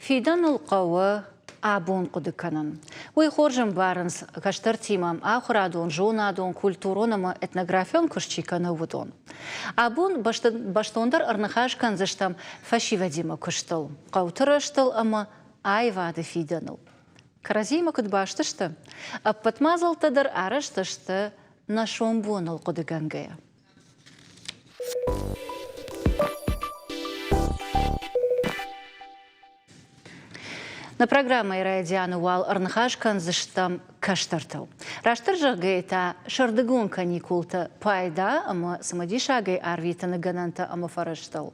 Fidan القوة عبون قدكنن ويخرجن بارنس كشتر تيمام آخرادون جونادون كولتورونما إتنوغرافيون كشتشيكنا ودون عبون باشتوندر أرنخاش كان زشتم فشي وديما كشتل قوترشتل أما آي واد فيدانل كرازيما كد باشتشت أبتمازل تدر عرشتشت نشون بونل قدكنجيا На программе радиану вал арнхашкан заштам каштартал. Раштыржа гейта шардыгун каникулта пайда, ама самадиша гей арвита нагананта ама фараштал.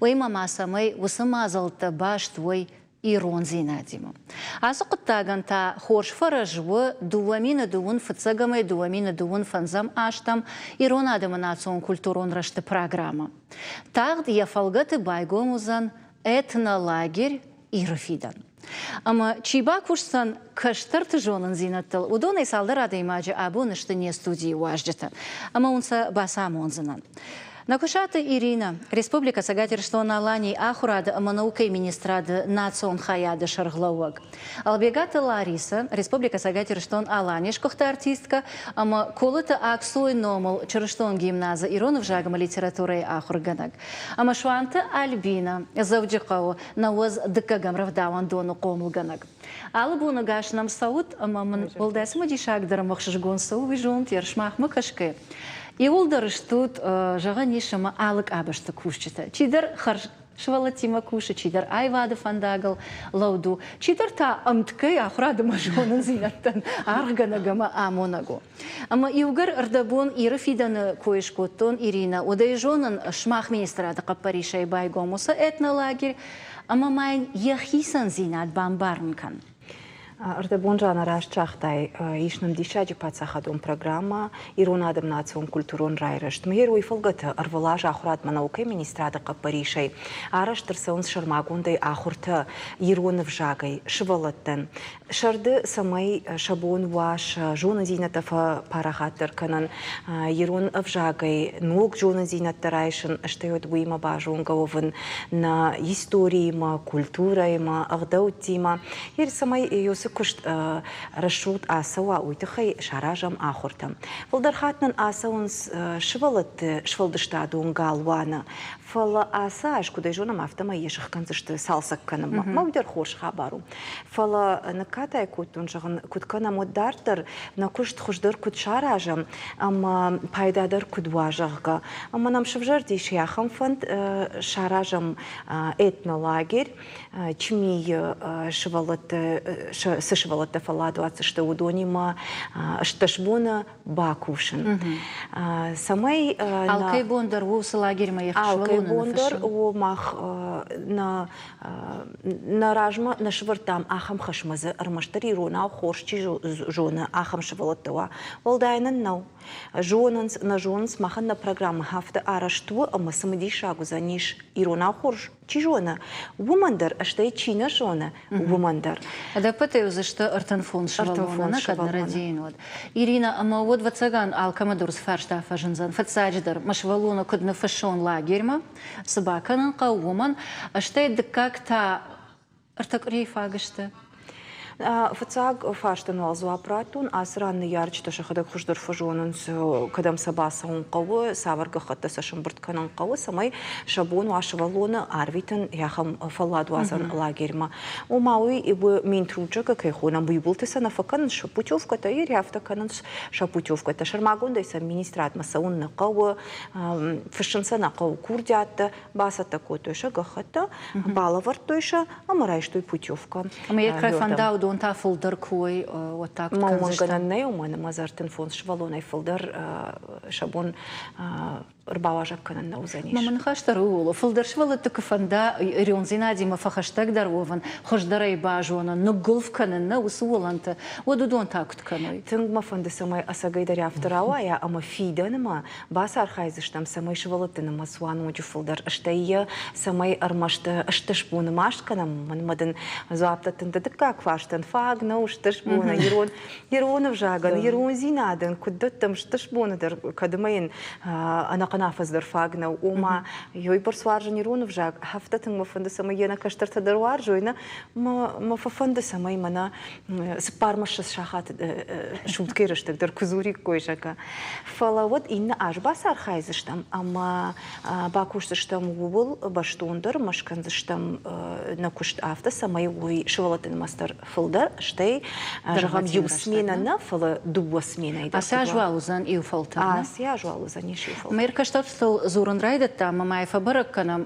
Уйма масамай вусамазалта баш твой ирон зинадима. Асуқыттаганта хорш фаражвы дуамина дуун фацагамай дуамина дуун фанзам аштам ирон адаманацион культурон рашты программа. Тагд яфалгаты байгомузан этнолагерь Ирофидан. Ама чиба курсан каштарты жонын зинаттыл. Удон эсалдар адаймаджи абун иштыне студии важджета. Ама унса басам онзынан. Накушата Ирина, Республика Сагатирштон Алани Ахурада Аманаукай министрады национ хаяды шарглауаг. Албегата Лариса, Республика Сагатирштон Алани шкухта артистка, ама колыта аксуй номал Чарыштон гимназа Иронов жагама литературой Ахурганаг. Ама шуанта Альбина, завджикау навоз дыкагам равдаван дону комулганаг. Албуна гашнам саут, ама ман олдасма дишагдара махшишгон сау вижон тершмах макашке. И улдарыш тут жага нишама алык абашта кушчита. Чидер харш швалатима куша, чидер айвады фандагал лауду, чидер та амткай ахрады мажонын зинаттан арганагама амонагу. Ама иугар ардабун Ирофиданы коешкоттон Ирина, удайжонын шмах министрады қаппаришай байгомуса этнолагерь, ама майн яхисан зинат бамбарнкан. Ардабунжана рашчахтай ишнам дишаджи пацахадун программа иронадам национ культурон райрашт. Мгер уйфалгата арвалаж ахурат манаукай министрада қаппаришай. Араштырсаун шармагундай ахурта иронов жагай шывалаттан. Шарды самай шабон ваш жона зинатафа парахаттар канан ирон авжагай нук жона зинаттарайшын штайот буима бажунговын на историйма, культурайма, ағдаутима. Ир самай юсы кушт рашут асауа уйтыхай шаражам ахуртам. Валдархатнан асаунс швалдыштадун галвана. Фала асаш, куда жонам автома еших канцышты салсак канама. Мавдер хорш хабару. Фала накатай кутун жаган куткана моддартар на кушт хуждар кут шаражам, ама пайдадар кудважага. Ама нам шавжар диш яхам фанд шаражам этнолагерь, чми сышвалата фала 20 удонима шташбуна бакушин. Самай Алкай бондар вуса лагерь моих швалунов. Бондар у мах на ражма на швартам ахам хашмазы армаштари руна хоршчи жона ахам швалатова. Волдайнан нау. Жонанс на жонс махан на программа хафта арашту ама самади шагу за ниш ируна хорш чижона. Вумандар аштай чина жона вумандар. Да пытаю за что артанфон швалона кадна радиинод. Ирина ама вот вацаган алкамадур сфаршта фажинзан фацадждар машвалона кадна фашон лагерма собаканан кауман аштай дакакта артакри фагашта. Фацаг фаштан валзу апратун асран ярч ташахадак хуждар фажонунс кадам сабасаун қавы саварга хатта сашымбырт канан қавы самай шабон вашавалона арвитан яхам фаладвазан лагерма. Умауи ибо минтручака кайхонам буйбултеса нафакан шапутевка та ири автоканан шапутевка та шармагунда иса министрат масаун на қавы фашанса на қавы курдятта басата котойша гахата балавар тойша амарайштой путевка. Ама я край фандау دون تافلدر كوي وتاك ما هو مجانا يوم أنا ما زرت نفون شوالون أي فلدر شابون 24 كنا نوزنيش. ما من خاشترول فلدر شوال تكفندا ريون زينادي ما فخشتك دروفن خش دري باجونا نقلف كنا وسول أنت ودون تاكت كنوي. تنگ ما فند سماي أساقي دري أفتراوا يا أما فيدا نما باسار خايزشتم سماي شوالت نما سوان وجو فلدر أشتايا سماي أرمشت أشتشبون ماشت كنا من مدن زابطة تنددكاك فاشتن فاقنا وشتشبون يرون فجاغن يرون زينادن كدتم شتشبون در كدمين أنا قنافز در فاقنا وما يوي برسوارجن يرون فجاغ هفتة ما فند سماي أنا كشترت دروار جوينا ما ففند سماي منا سبار مش شاخات شوت كيرشتك در كزوري كويشكا فلاود إن أجبا سار خايزشتم أما باكوشتشتم وول باشتوندر مشكنزشتم نكوشت أفتا سماي وي شوالتن ماستر فلدر شتي رغم يوسمينا نفل دو سمينا أسيا جوالوزن إيو فلتر أسيا جوالوزن يشيو فلتر ميركا штатстыл зурын райдатта мамай фабарак канам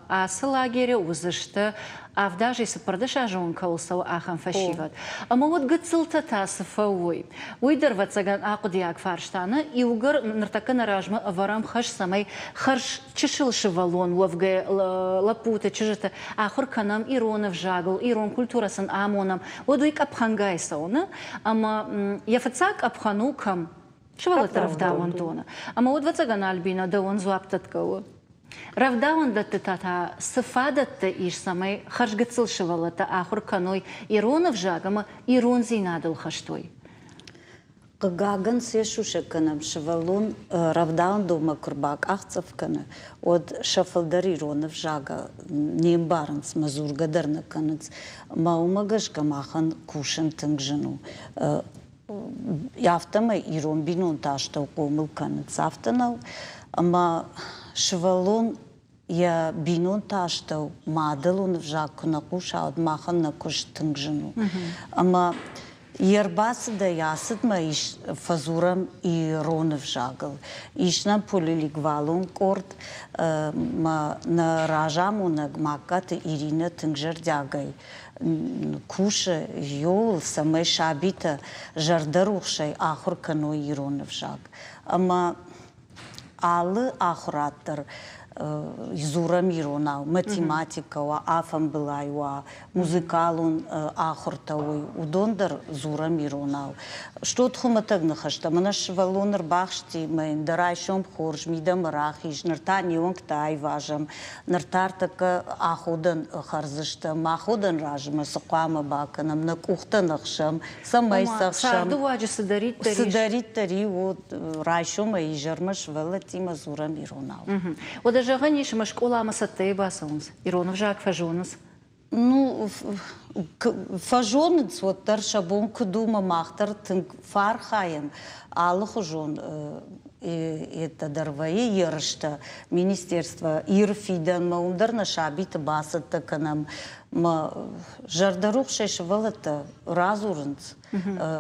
асы лагере узышты авдажи сыпырдыша жон каусау ахан фашиват. Ама вот гыцылта тасыфауй. Уйдыр ватсаган акудиак фарштаны и угар нартака наражма варам хаш самай харш чешил шевалон лавге лапута чижата ахур канам иронов жагл ирон культурасын амонам. Одуик апхангайсауна ама яфацак апхану кам شوالت رفداون دونا أما ود وتجنا البينا دون زوابتت كوا رفداون دتتا سفادت إيش سماي خرج قتل شوالت آخر كانوي يرون فجاجما يرون زيناد الخشتوي قاعن سيشو شكنم شوالون رفداون دوما كرباك أخصف كنا ود شفل دري رون فجاجا نيم بارنس مزور قدرنا كانت ما ومجش كماخن كوشن تنجنو Яфтама ирон бинун ташта укомыл канат сафтанал, ама швалон я бинун ташта мадалун в жаку на куша от махан на куш тынгжину. Ама ербасы да ясыт ма иш фазурам и рон в жагал. Иш на полили гвалун корт ма на ражаму на гмакат Ирина тынгжер дягай. Куша йол самай шабита жардарухшай ахур кано иронов жаг. Ама алы ахураттар зурам иронау, математикава, афам былайва, музыкалун ахуртауй, удондар зурам иронау. Что тхуматаг нахашта, манаш валонар бахшти, майн дарайшом хорж, мидам рахиш, нарта нионкта айважам, нартартака ахудан харзыштам, ахудан ражма, сақвама баканам, накухта нахшам, самай сахшам. Сарду ваджи садарит тариш. Садарит тари, вот райшом айжармаш велатима зурам иронау. Даже раньше мы школа масатей басунс, иронов жак фажонус. Ну, фажонец вот таршабон кдума махтар тынк фархаем, алхожон это дарвае ершта министерство ирфидан маундар на шабит басата канам ма жардарух шешвалата разурнц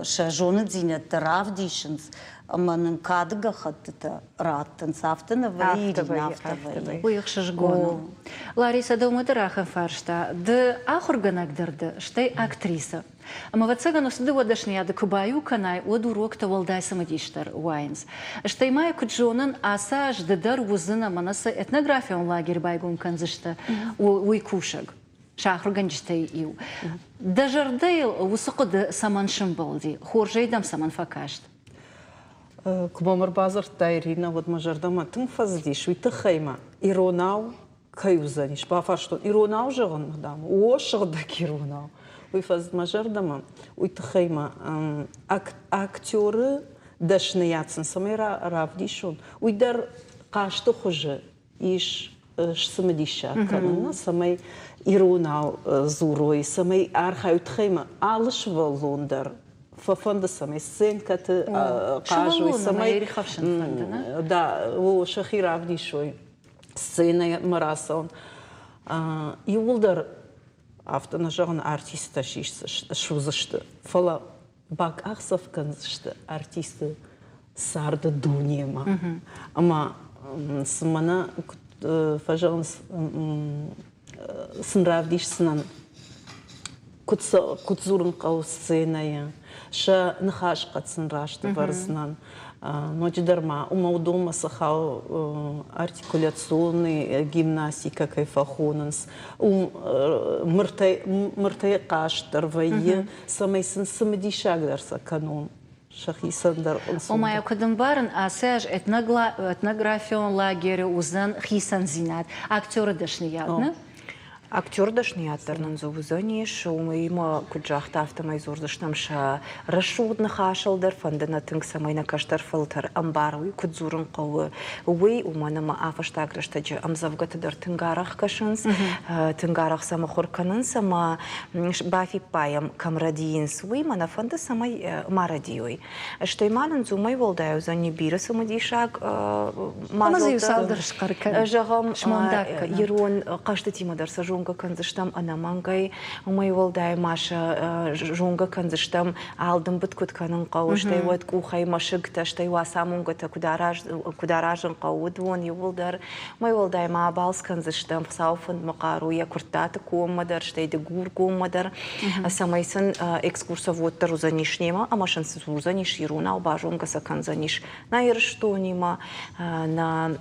шажонец зинет равдишенс аманын кадыга хаттыта раттын сафтына ваирин Уйықшыш гону. Лариса думады рахан фаршта. Ды ахурганагдырды, штай актриса. Ама ватсагану сды водашнияды кубаю канай од урокта валдай самадиштар уайнс. Штай май куджонын аса ждыдар узына манасы этнография он лагерь байгун канзышта уйкушаг. Шахурганжтай ию. Дажардейл усықыды саманшым болди. Хоржайдам саман факашт. Кубамар базар тайрина вот мажардама тын фаздиш уйтахайма иронау каюзаниш бафаштон иронау жаган дам ошгдак иронау уй фаз мажардама уйтахайма актеры дашнияцын самера равдишон уйдар кашты хуже иш шсымдиша канна самай иронау зурой самай архаутхайма алыш волондар ففند سمي السين كت قاجوي سمي دا هو شخير عبدي شوي السينة مراسون يولدر عفتنا جاغن ارتيستا شو زشت فلا باك اخصف كان زشت ارتيست سارد الدنيا ما اما سمنا فجاغن سنرافديش سنان كتزورن قوسينيا شا نخاش قد سنراشت برزنان مجدرما وموضوع مسخاو артикуляционный гимнастика кайфахунанс مرتي قاشتر ويه سميسن سمديشاق درس канун شخيسندر وما يقدم بارن أساج этнографион лагерь узан хисан зинат актер дашниятна. Актер дашнияттернан зовузаниш, има куджахта автомайзурдаштам ша рашудна хашалдер фандена тинг самайна каштар филтер амбаруй кудзурун қауы уй уманама афаштаграштаджи амзавгатадар тингарах кашынс тингарах сама хурканын сама бафи паям камрадиинс уй мана фанда самай марадиой. Что иманын зумай волдаю за небира самадишак мазалдер жагам ерон каштатимадар сажу жунга канзыштам анамангай умай волдай маша жунга канзыштам алдым бит кутканын кавыштай вот кухай машыгта штай васамунгата кударажын кавуд вон юволдар май волдай ма балс канзыштам сауфын макару я куртата кумадар штай де гур кумадар самайсын экскурсоводтар узанишнема амашынсыз узаниш ируна бажунга саканзаниш на ирштонима на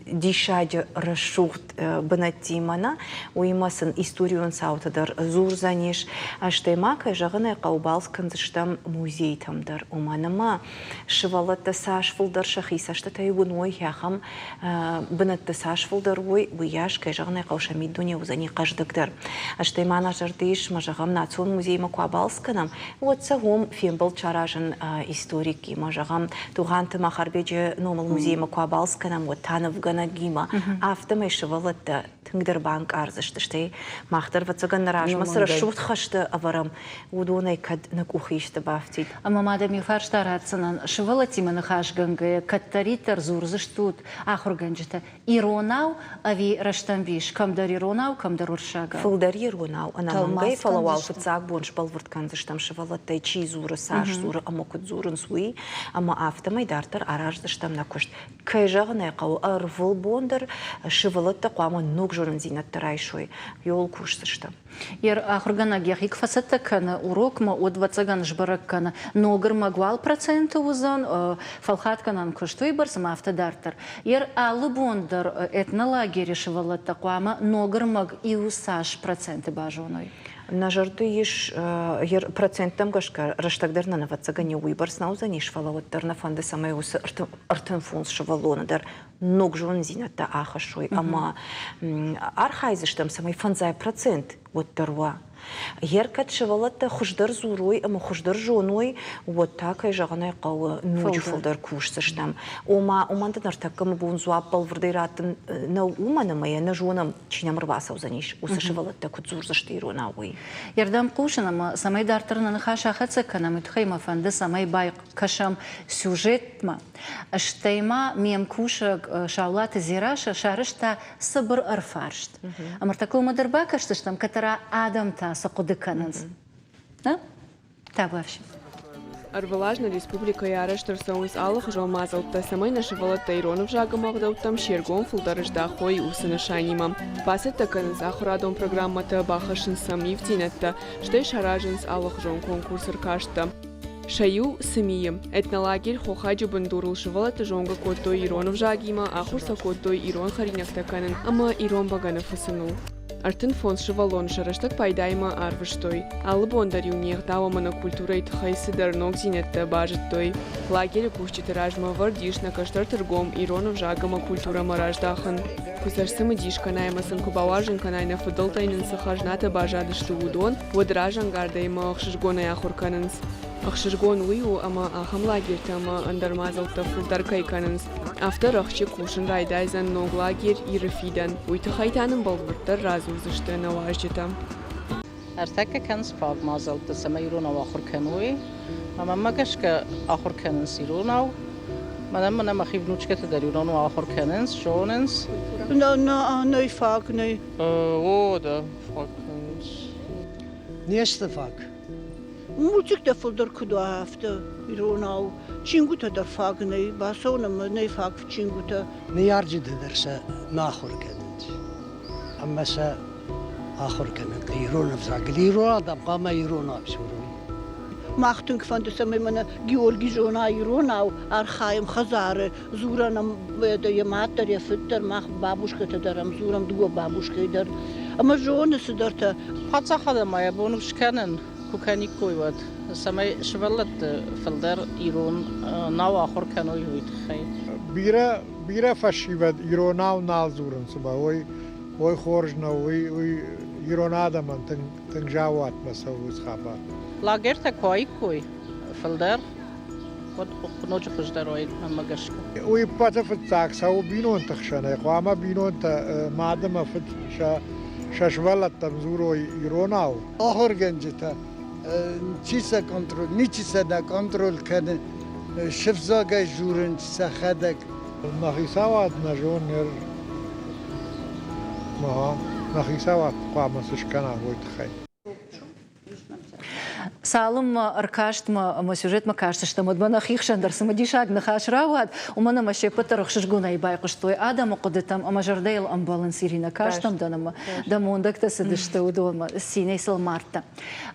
дишаде расшухт бнатимана уймасын историю саутадар зурзаниш аштаймака жагына каубалскан зыштам музей тамдар уманама шывалатта сашфулдар шахиса что тайгуной яхам бнатта сашфулдар ой уяшка жагына каушами дуня узани каждыгдар аштаймана жардиш мажагам национ музей макуабалсканам вот сагом фембл чаражын историки мажагам туганты махарбеже номал музей макуабалсканам вот тановгана гима автомай шывалатта тыңдырбанк арзышты махтар вацаган наражмас расшут хашты аварам удонай кад накухишты бафтит. Ама мадам юфарштарацынан шывалатима нахашганга каттаритар зурзыштут ахурганжита иронау ави раштамбиш камдар иронау камдар уршага. Фулдар иронау анамангай фалавал фуцаг бонш балвуртканзыштам шывалаттай чи зуры саш зуры амокут зурын суи ама автомай дартар араждыштам накушт. Кайжагнай кау арвул бондар шывалатта куама нук журын зинаттарайшой йол курсышты. Ер ахургана гехик фасатта кана урок ма от вацаган жбарак кана ногр магвал проценты узан фалхат канан куштуй барсам автодартар. Ер алы бондар этнолагере шывалатта куама ногр маг иусаш проценты бажоной. На жарды еш ер процентам гашка раштагдарна на вацагане уйбарсна узаниш фалаваттар на фанды самай усы артын фунс шывалонадар ног жон зинатта ахашой ама архайзыштам самай фанзай процент вот тарва. Еркат шывалатта хуждар зурой, ама хуждар жоной, вот так и жаганай кау нуджу фулдар кушсыштам. Омандан артакам бунзуап балвырдайратын на уманамая на жонам чинам рваса узаниш. Усы шывалатта кудзурзышты иронауи. Ердам кушан, ама самай дартарна наха канам итхайма фанды самай бай кашам сюжетма. Штайма мем кушак шаулаты зираша шарышта сабыр арфаршт. Амартакл мадарбака штыштам катара адамта сақудыканыз. Да? Так вообще. Арвалажна республика Яраштарсауис Аллах Жолмазалта самай нашивалата Иронов жагамагдалтам шергон фулдарыжда хой усына шанима. Пасетта каныз ахурадон программата бахашын самивтинетта, штай шаражынс Аллах Жон конкурсыр кашта. Шаю самием. Этнолагерь хохаджу бандурул шивалата жонга коттой Иронов жагима, ахурса коттой Ирон харинакта канын, ама Ирон баганов фасыну. Артын фон шывалон шараштак пайдайма арвыштой. Алы бондар юнех давамана культурой тхайсыдар ног зинетта бажыттой. Лагерь кушчитыражма вардиш на каштар торгом Иронов жагама культура мараждахан. Кусашсымы диш канаймасын кубаважын канайна фыдылтайнын сахажната бажадышты удон, водражан гардайма ахшышгонай ахурканынс. Ахшыргон уйу ама ахам лагерь тама андармазалта фулдар кайканынс. Автор ахчы кушын райдайзан ног лагерь ирыфидан. Уйты хайтанын балвырттар разузышты наваждета. Артака канс фаг мазалта сама Иронау ахуркануи. Ама магашка ахурканынс Иронау. Мана махи внучката дар Иронау ахурканынс, шонынс. Nee, vaak, nee. Да, факанс. Neste vaak. Mulțig de fulder kudu hafte Ironau. Cinguta da vaak, nee. Basona nee vaak cinguta. نيارجي درسة ناخر كنت أما سا آخر كانت إيرون بزاق إيرون تبقى ما إيرون أبشروي ماختن كفند سمي من جيورجي جونا يروناو أرخايم خزارة زورنا بيد يماتر يفتر ماخ بابوش كتدرم زورم دو بابوش كيدر أما جون سدرت حتى خدم ما يبونش كانن كوكاني كويوات سمي شبلت فلدر إيرون ناو آخر كانوا يويت خي بيرا فشيبت إيروناو نالزورن سبا وي خورجنا وي إيرون آدم تنجاوات مسوي خابات لاغرتا كوي فلدر ود نوج خجدروي ماغشك وي باتا فتاكسا وبينون تخشنا قواما بينون تا مادما فت شاشولت تمزورو إيروناو آخر گنجتا چیسا کنترل نیچیسا دا کنترل کنه شفزا گای جورن چیسا خدک نخيساوات نجون نر ما نخيساوات قواما سشكنا هو تخي Салым аркашт ма сюжет ма кажется, что мы двана хихшандер самодишаг на хашрават, у меня маше патерах шишгуна и байку что и Адам кодетам амажардейл амбалансирина каштам данам дамондакта сидиште у дома синейсел марта.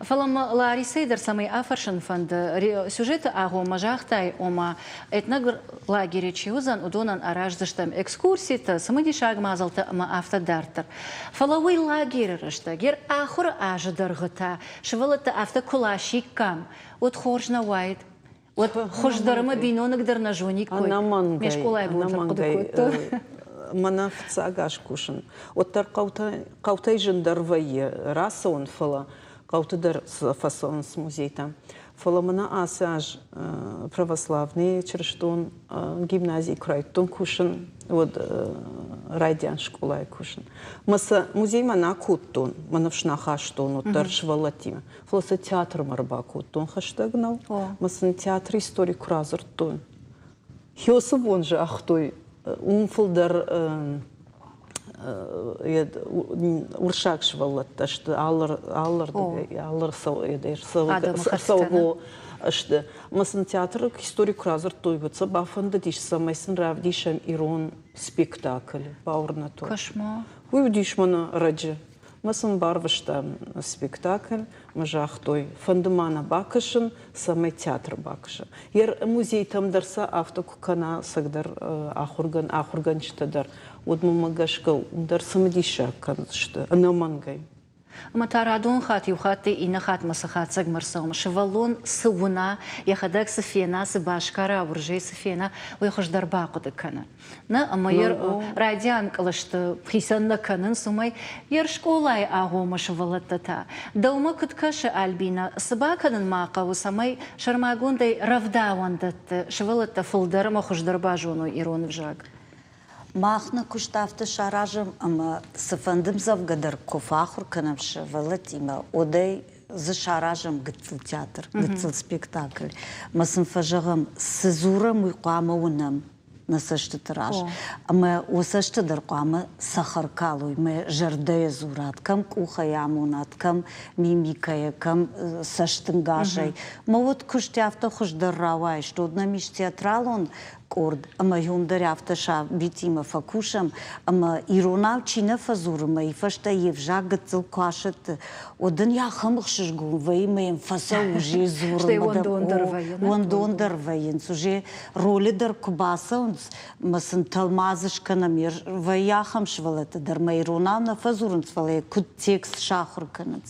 Фалам Лари Сейдер самый афаршен фанд сюжета аго мажахтай ома этнагр лагере чиузан удонан араждаштам экскурсита самодишаг мазалта ма автодартер. Фалауи лагере рашта гер ахур аждаргата швалата автокула شيكام وتخرجنا وايد وتخرج ما بينو نقدر نجونيك كوي مش كولاي بوت منا فتساقاش كوشن وتر قوتي جندر في راسون فلا قوت در فاسون مузейта фала мана асаж православный черштон гимназии крайтон кушен вот радиан школа кушен маса музей мана куттон мана вшнахаштон вот даршвалатим флоса театр марба куттон хаштагнал масан театр истории кразертон хиосу вон же ахтой умфлдер уршак швалатта что аллар сауго что масан театр историю кразер тойбаца бафанда диш самайсын равдишан ирон спектакль баурнато кошмар вы дишмана раджи масан барвашта спектакль мажахтой фандамана бакашин самай театр бакаша ер музей там дарса автокукана сагдар ахурган чтадар вот мамагашка удар самодиша что она мангай متعرضون خاتي وخاتي إن خات مسخات سج مرسوم شوالون سونا يخدك سفينة سباشكارا ورجي سفينة ويخش دربا قد كنا نا أما راديان كلشت خيسان كنن سماي شكولاي أهو مشوالتتا دوما كد كش ألبينا سبا كنن ماقا وسماي شرماغون دي رفداوان دت شوالتا فلدر ما خش دربا جونو إيرون وجاك ماخنا كشتافت شاراجم أما سفندم زفقدر كفاخر كنمش فلتيما ودي ز شاراجم قتل تياتر قتل سبيكتاكل ما سنفجغم سزورم ويقامونم نسشت تراج أما وسشت در قامة سخر كالوي ما جردي زورات كم كوخا يعمونات كم ميميكايا كم سشتنغاشي ما ود كشتافت خوش در راوايش تودنا مش تياترالون كورد أما يوندر يفتشا بيتيما فكوشم أما إيرونال چينا فزورما يفشتا يفجا قتل كاشت ودنيا خمخشش قون وي ما ينفسا وجي زورما وندون در وين سوجي رولي در كباسا مثلا تلمازش كنمير ويا خمش ولت در ما إيرونال نفزورنس ولا كد تيكس شاخر كنت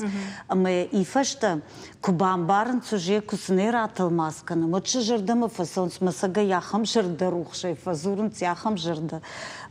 أما يفشتا كبان بارن سوجي كسنيرا تلماز كنم وتشجر دم فسونس مساقا يا خمشر دروخ شي فزورن تياخم جرد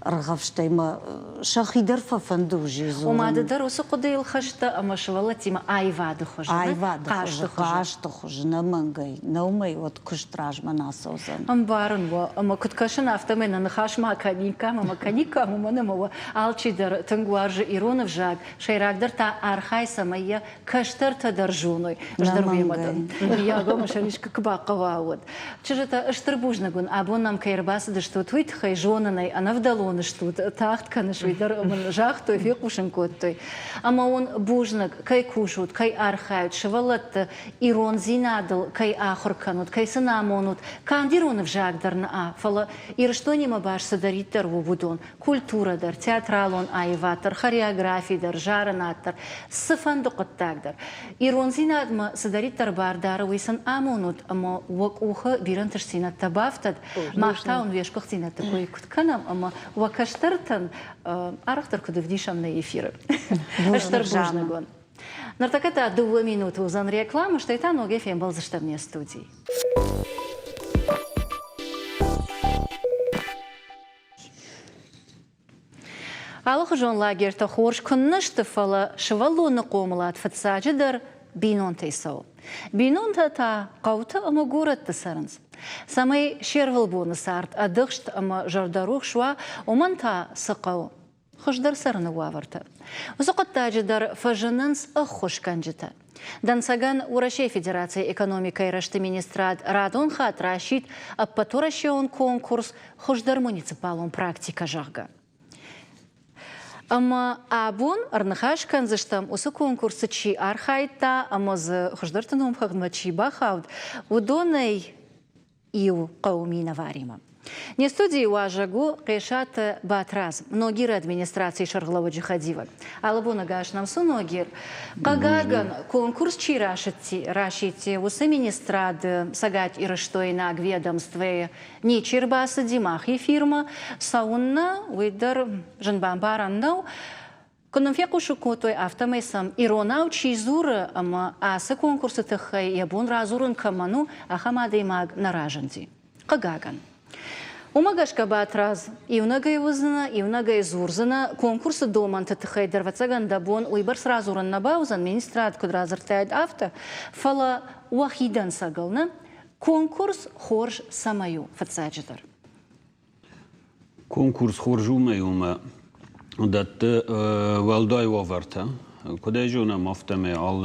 رغفشتي ما شاخيدر ففندوجي زور وما دروس قدي الخشتا اما شوالتي ما ايفاد خش قاشت خش نمنغي نومي ود كشتراج مناسوزن ام بارن اما كنت كشن افتمن نخاش ما كانيكا منما алчи дер тангуарж иронов жаг шейрагдер та архай самая каштер та держуной ждервимадан я гома шаришка кбаqa waawad чижета اشتربوجنагун абон нам кайрбасы да что твит хай жонанай, она вдалоны что тахт канышвидар жах той фикушен кот той. Ама он бужнак кай кушут, кай архают, шевалат ирон зинадл, кай ахурканут, кай санамонут, кандирон в жагдарна а, фала ир что нима баш садаритар вудон, культура дар, театралон айватар, хореография дар, жаранатар, сафандуqаттагдар. Ирон зинадма садаритар бардар висан амонут, ама вак уха биранташ синат табафтад, махтаун вешках синат такой кутканам, ама вакаштартан арахтар кудавдишам на эфиры. Аштар бужнагон. Нартаката 2 минуты узан реклама, что это ноги фем был за штабне студии. Аллах жон лагер та хорш коннашты фала швалуны комлат фатсаджидар бинон тейсау. Бинон та каута ама город тасарынс. Самай шервал бонусарт, адыгшт ама жардарух шва оманта сақау. Хождар сарны ваварта. Узоқаттаджидар фажынынс ахош канжита. Дансаган Урашей Федерации экономика и рашты министрат Радон хат рашит, а потуращион конкурс хождар муниципалон практика жага. Ама абун арнахашкан заштам усы конкурсы чи архайта, ама за хождартаном хагма чи бахавд удонай ию каумина варима. Не студии уажагу решат батраз. Многие администрации Шарглова Джихадива. Алабуна гаш нам суногир. Кагаган конкурс чи рашите усы министрад сагать и раштoi на ведомстве не чербаса димах и фирма саунна уйдар жанбамбараннау. Конфеку шукотой автомейсам иронау чизура ама асы конкурсы тахай ябун разурын каману ахамады маг наражанди. Кагаган. Умагашка батраз ивнагай вузна, ивнагай зурзана конкурсы доман тахай дарвацаган дабон уйбар сразу ранна баузан министрат кудразартайд авто фала вахидан сагална конкурс хорж самаю фацаджидар. Конкурс хоржу маюма датты валдай ваварта. Кудай жуна мафтаме ал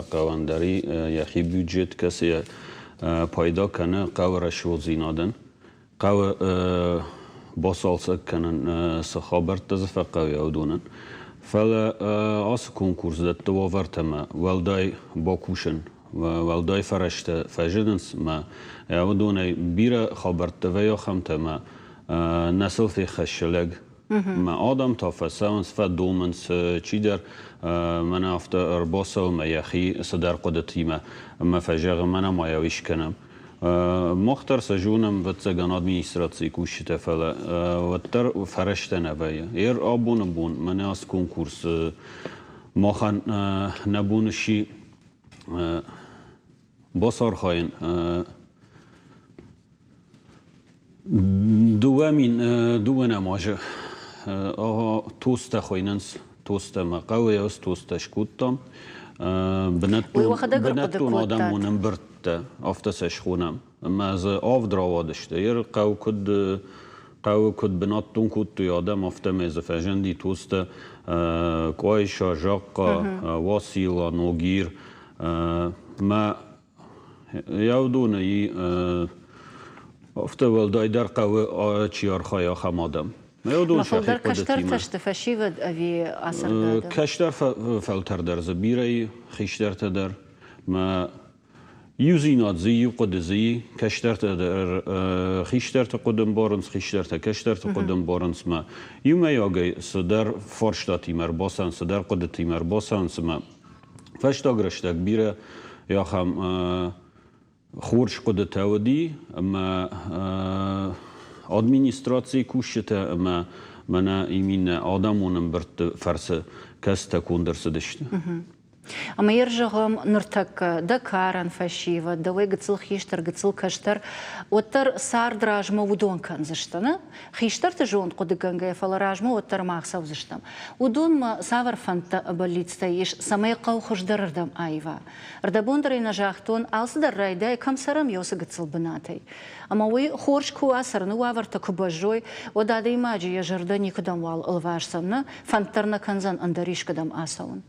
қавандари яхи бюджет каси пайда кана қавраш вузинаден. قوي بوصل كان سخابر تزف قوي أودونا فلا أس كونكورس ده توافرت ما والداي باكوشن والداي فرشت فجدنس ما أودونا بيرة خبرت ويا خمت ما نسل في خشلق ما آدم تفسانس فدومنس چیدر من افته بوصل ما يخي صدر قدرتی ما فجر من ما يویش کنم مختار سجونم و تزگان ادمینستراسی کوشته فلا و تر فرشته نبایه. ایر آبون بون من از کنکورس ماخن نبونشی بسار خاین دوام ماجه توست خایننس توست ما قوی است توستش کودم بنتون آدمونم برد افتسش خونم از آفدراوادشته یر قو کد بناتون کد توی آدم افتم از فجندی توست کوایشا جاقا واسیلا نوگیر ما یادونه ای افته ولدای در قو چیار خوایا خمادم ما فلدر کشتر تشتفشیود اوی اثر داده کشتر فلتر در زبیره خیشتر تدر ما یوزینات زی قد زی کشترت در خیشترت قدم بارنس خیشترت کشترت قدم بارنس ما یوم یاگی صدر فرشتاتی مر باسن صدر قدرتی مر باسن ما فشتاگرشتک بیره یا خم خورش قدرت ودی اما ادمینستراسی کوشته اما منا ایمین آدمونم برد فرس کس تکون درسدشته Ама ержағым нұртак Дакаран фашива, давай гыцыл хиштар, гыцыл каштар, оттар сардыр ажма удон кан зыштаны. Хиштар ты жон қодыганға ефала ражма оттар мақсау зыштам. Удон ма савар фанта абалицта еш самай қау хождарырдам айва. Ардабондар на жақтон алсыдар райдай камсарам йосы гыцыл бынатай. Ама уй хорш куасар, ну аварта кубажой, одада имаджи я жарда никудам вал алвашсамна, фантарна канзан андаришкадам асаун.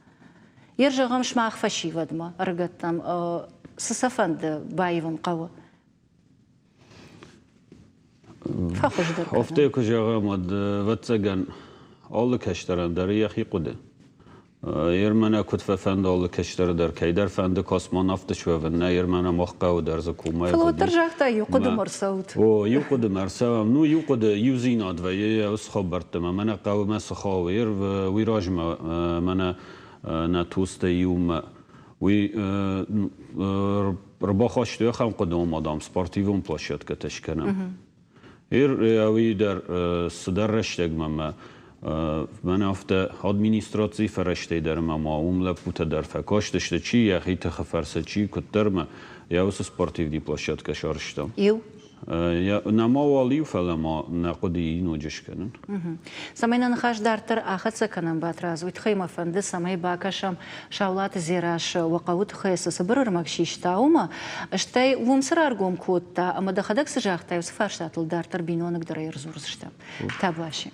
Ержағам шмақ фашивадма, аргаттам, сысафанды байывын қауы. فخوش در افته کجا مد وتسجن all کشتران در یخی قده يرمنا كتف فند all کشتر در کیدر فند کاسمان افته شو و نه يرمنا مخقه و در زکومه فلو ترجع تا يقد مرسوت او يقد مرسا نو يقد يوزيناد و يس خبرت ما من قوم سخاوير ويراجم من نتوست يوم وی ربا خاشته خم قدم مادام سپورتیوم پلاشت که تشکنم. وی در صدر رشته من افته ادمینستراتی فرشته در ما لپوت در فکاشتش چی یا خیت خفرس چی کتر ما یا وس سپورتیو دی پلاشت که شارشتم. یا نماوالی فلما نقدی نوجش کنن. سمعنا نخاش دارتر آخر سکنم باتراز وید خیمه فنده سمعی باکشم شاولات زیراش وقوت خیس سبرر مکشیش تاوما اشتای ومسر ارگوم کود تا اما دخدک سجاختای وسفارشتاتل دارتر بینونک درای رزورزشتم. تابواشی.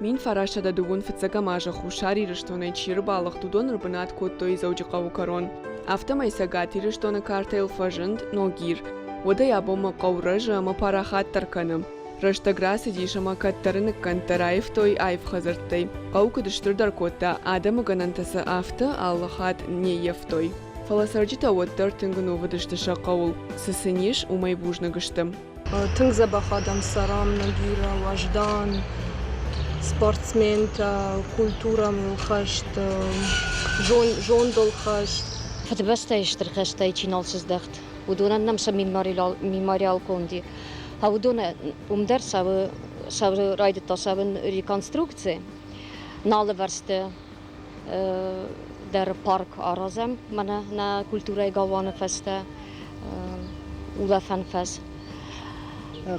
مين فراشة دا دوون فتساقا ماجا خوشاري رشتوني تشير بالغ دودون ربنات كوتوي زوجي قاو كارون أفتما يساقاتي رشتونا كارتيل فاجند نوغير ودا يابوما قاو رجا ما باراخات تركنم رشتا غراسي ديشما كترنك كنترايف توي آيف خزرتي قاو كدشتر در كوتا آدم غنانتسا آفتا آلخات نييفتوي فلاسرجيتا ودر تنغنو ودشتشا قاول سسنيش وماي بوجنا غشتم تنغزا بخادم سرام نغيرا وجدان спортсмен культура милхашт жон долхашт فتبسته اشترخشته چینالسز دخت ودونا نمسا میماریال کوندی ودونا در سو راید تا سو ریکانسترکتی نال ورسته در پارک آرازم من نا کلتورای گاوان فسته ولا فن فس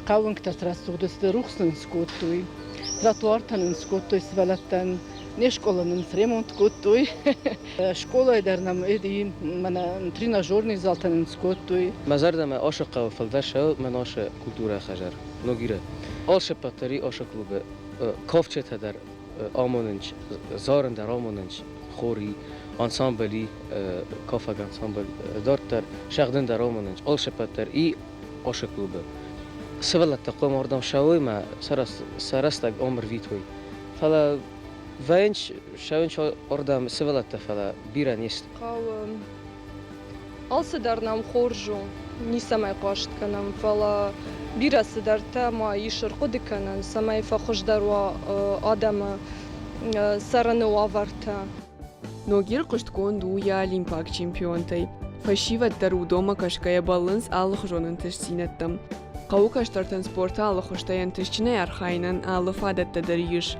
قاون كترسو دست روخسن سكوتوي тротуартанын скоттой свалаттан не школанын ремонт коттой школа дарнам эди мана тренажерный залтанын скоттой мазардама ошаqa фалдаша мен оша культура хажар ногире оша патари оша клубе ковчета дар амонынч зарын дар амонынч خوري انسامبلی کافگ انسامبل دارتر شغدن در آموننج آلش پتر ای آش کلوبه سوالت تقوم آردم شوی ما سرستگ عمر ویتوی فلا وینچ شوینچ آردم سوالت فلا بیره نیست قاو آلس در نام خورجو نیستم ای قاشت کنم فلا بیره سدر تا ما ایشر خود کنن سمای فخوش در و آدم سرنو آورتا نوغير قشتكون دويا ليمباك чемпионтай. Фашива дарудома кашкая баланс алых жонын тышсинеттым. Қау каштартын спорта алых уштаян тышчинай архайнан алых адатта дариш.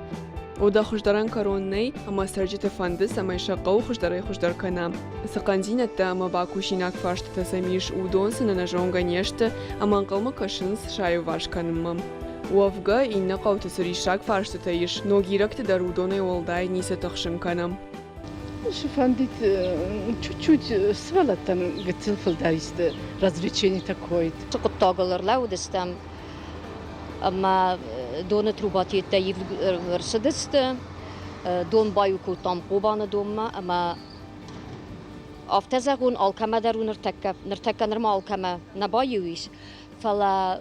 Ода хуждаран короннай, ама сарджита фандыс, ама иша қау хуждарай хуждаркана. Сақанзинетта ама бакушинак фаштата самиш удонсына на жонга нешта, ама анқалма кашынс шаю вашканымам. Уавга инна қау тасыришак фаштата иш, ногиракта дарудонай олдай ниса тахшынканам. Шифандит чуть-чуть свалатан гцилфл даристе развлечение такое. Сокоттагалар лаудестам ама дона трубати таив верседесте дон баю култам кубана дома ама افتزغون آلکمه درون نرتکه نرما آلکمه نبایویش فلا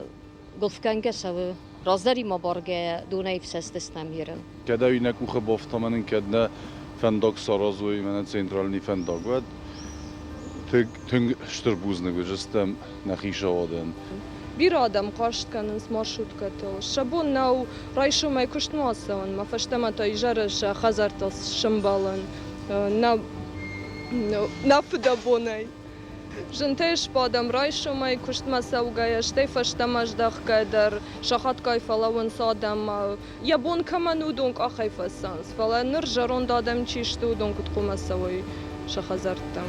گلفکنگه سو رازداری ما بارگه دونه فسستستم هیرن کدا اینه کوخه بافتمانن کدنه فندق سرازوی من سنترالنی فندق بود تنگ شتربوزنه گذاشتم نخیش آوردن bir adam qaştkanın marşrutkatı. Şabun nav rayşu may kuştmasın. Ma faştamata ijarış xazartas şımbalın. Nafda bonay. Жентеш падам райшу май куштмаса угая штей фаштамаш дахкадер шахат кайфалавын садам ябон каману донк ахайфасанс фала ныр жарон дадам чишту донк утқумасавой шахазартам